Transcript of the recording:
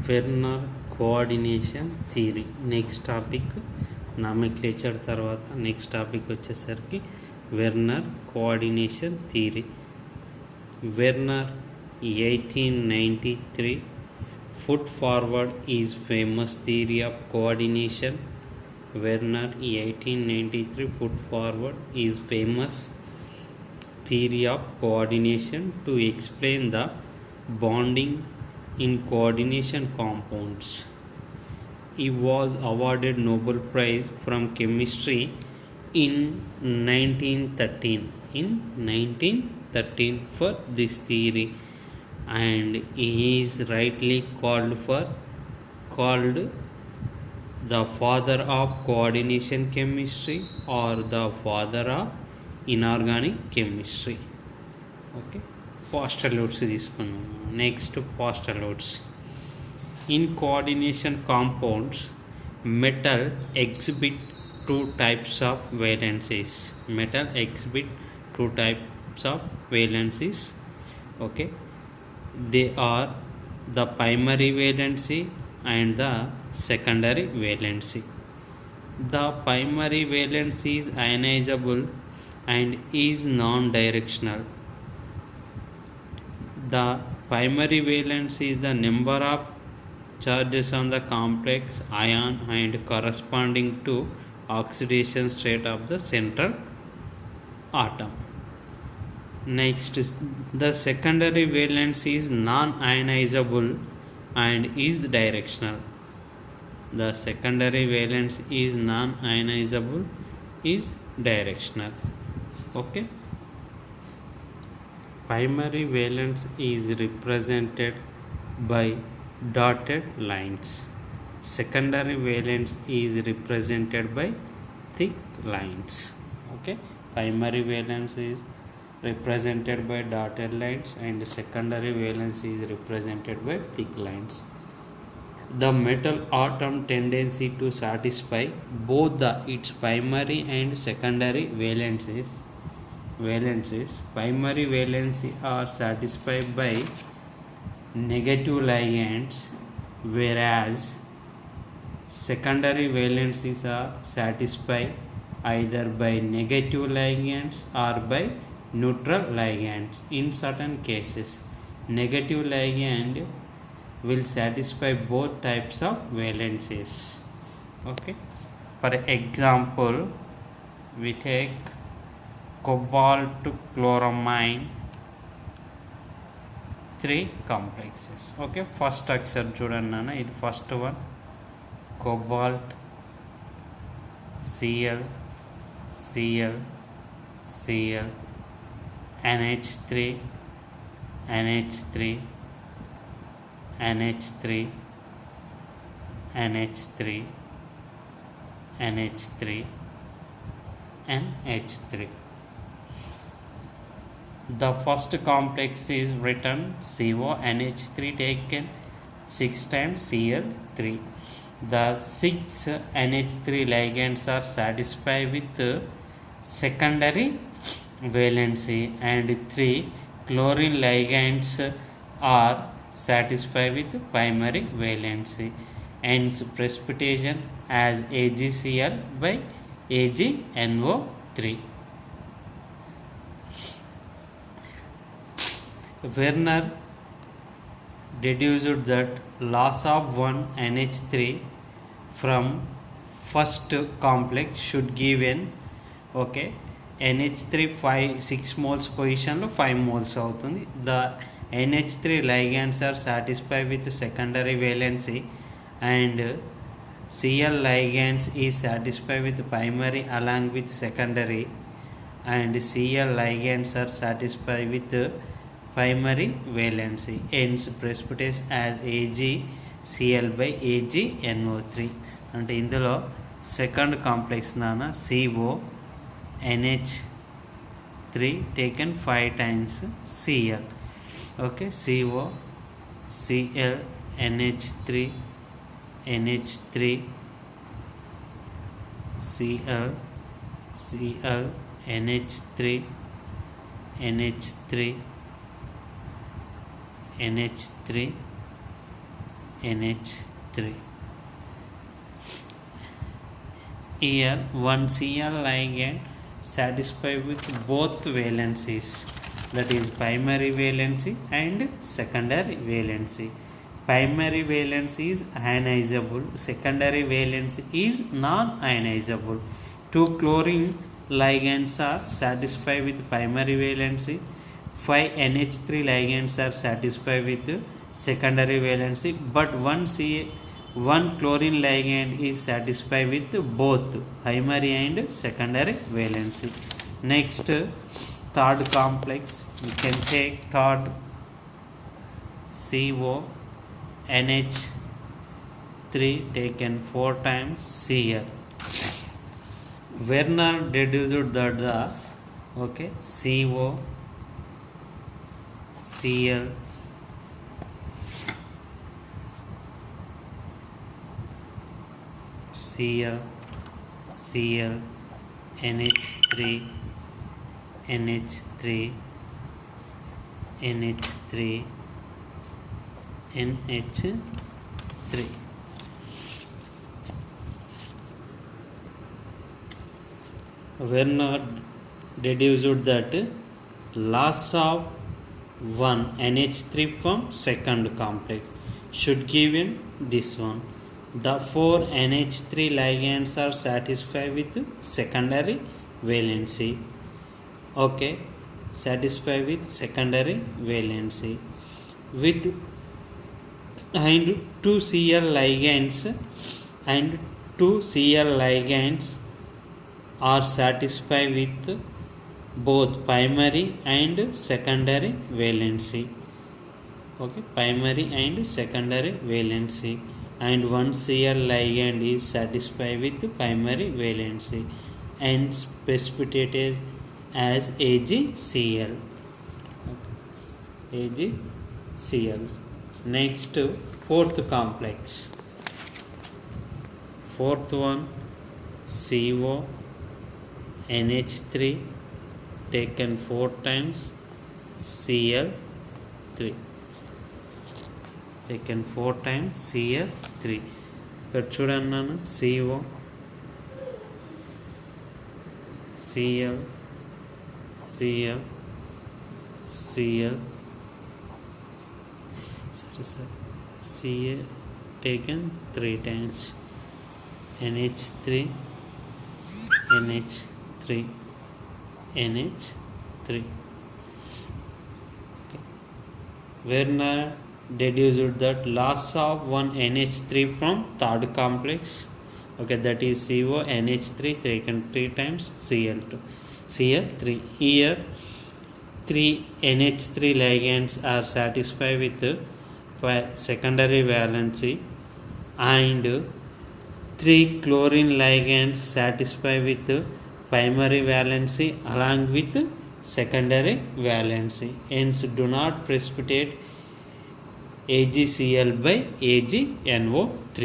Werner coordination theory. Next topic nomenclature తర్వాత next topic వచ్చేసరికి Werner coordination theory. Werner 1893 put forward his famous theory of coordination. Werner 1893 put forward his famous theory of coordination to explain the bonding in coordination compounds. He was awarded Nobel Prize from Chemistry in 1913 for this theory, and he is rightly called the father of coordination chemistry or the father of inorganic chemistry. Okay, postulates తీసుకున్నాము. Next postulates. In coordination compounds, metal exhibit two types of valencies. Okay, they are the primary valency and the secondary valency. The primary valency is ionizable and is non-directional. The primary valency is the number of charges on the complex ion and corresponding to oxidation state of the central atom. Next, the secondary valence is non-ionizable and is directional. The secondary valence is non-ionizable, is directional. Okay. Primary valence is represented by dotted lines. Secondary valence is represented by thick lines. Okay. Primary valence is represented by dotted lines and secondary valence is represented by thick lines. The metal atom tendency to satisfy both its primary and secondary valencies. Primary valency are satisfied by negative ligands, whereas secondary valencies are satisfied either by negative ligands or by neutral ligands. In certain cases, negative ligand will satisfy both types of valencies. Okay, for example, we take cobalt chloramine 3 complexes. Okay, first structure చూడండి నాన్న, ఇది first one cobalt Cl NH3 NH3 NH3 NH3 NH3 NH3. The first complex is written CO NH3 taken 6 times Cl3. The 6 NH3 ligands are satisfied with secondary valency and 3 chlorine ligands are satisfied with primary valency. Hence precipitation as AgCl by AgNO3. Werner deduced that loss of one NH3 from first complex should give an NH3 6 moles position లో 5 moles అవుతుంది. The NH3 ligands are satisfied with secondary valency and Cl ligands is satisfied with primary along with secondary, and Cl ligands are satisfied with primary valency. Hence precipitate as AgCl by AgNO3. అంటే ఇందులో second complex నాన్న CO NH3 taken 5 times Cl. Okay, CO Cl NH3 Cl NH3 NH3 NH3. Here one Cl ligand satisfied with both valencies, that is primary valency and secondary valency. Primary valency is ionizable, secondary valency is non-ionizable. Two chlorine ligands are satisfied with primary valency, 5 NH3 ligands are satisfied with secondary valency, but one chlorine ligand is satisfied with both primary and secondary valency. Next, third complex, we can take third CO NH3 taken 4 times Cl. Werner deduced that the CO Cl NH3 NH3 NH3 NH3. Werner deduced that loss of one NH3 from second complex should give in this one. The 4 NH3 ligands are satisfied with secondary valency. Satisfied with secondary valency. With and 2 Cl ligands are satisfied with both primary and secondary valency. Primary and secondary valency, and 1 Cl ligand is satisfied with primary valency and precipitated as AgCl. AgCl. Next, fourth complex. Fourth one, CO NH3 taken 4 times Cl3. Taken 4 times Cl3. ఇక్కడ చూడన్నాను CO Cl Cl Cl Ca taken 3 times NH3 NH3 NH3. Werner deduced that loss of one NH3 from third complex, that is CO NH3 taken 3 times Cl3. Here 3 NH3 ligands are satisfied with secondary valency and 3 chlorine ligands satisfied with primary valency along with secondary valency, hence do not precipitate AgCl by AgNO3.